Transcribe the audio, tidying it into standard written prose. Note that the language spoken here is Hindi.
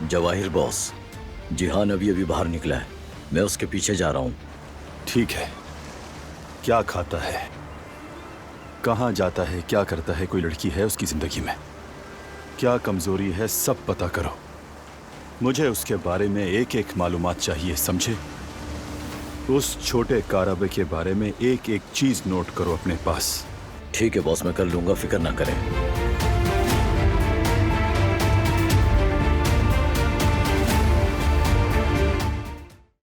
जवाहिर बॉस। जिहान अभी अभी बाहर निकला है, मैं उसके पीछे जा रहा हूँ। ठीक है। क्या खाता है, कहाँ जाता है, क्या करता है, कोई लड़की है उसकी जिंदगी में, क्या कमजोरी है, सब पता करो। मुझे उसके बारे में एक एक मालूमात चाहिए, समझे? उस छोटे कारब के बारे में एक एक चीज नोट करो अपने पास। ठीक है बॉस, मैं कर लूंगा, फिक्र ना करें।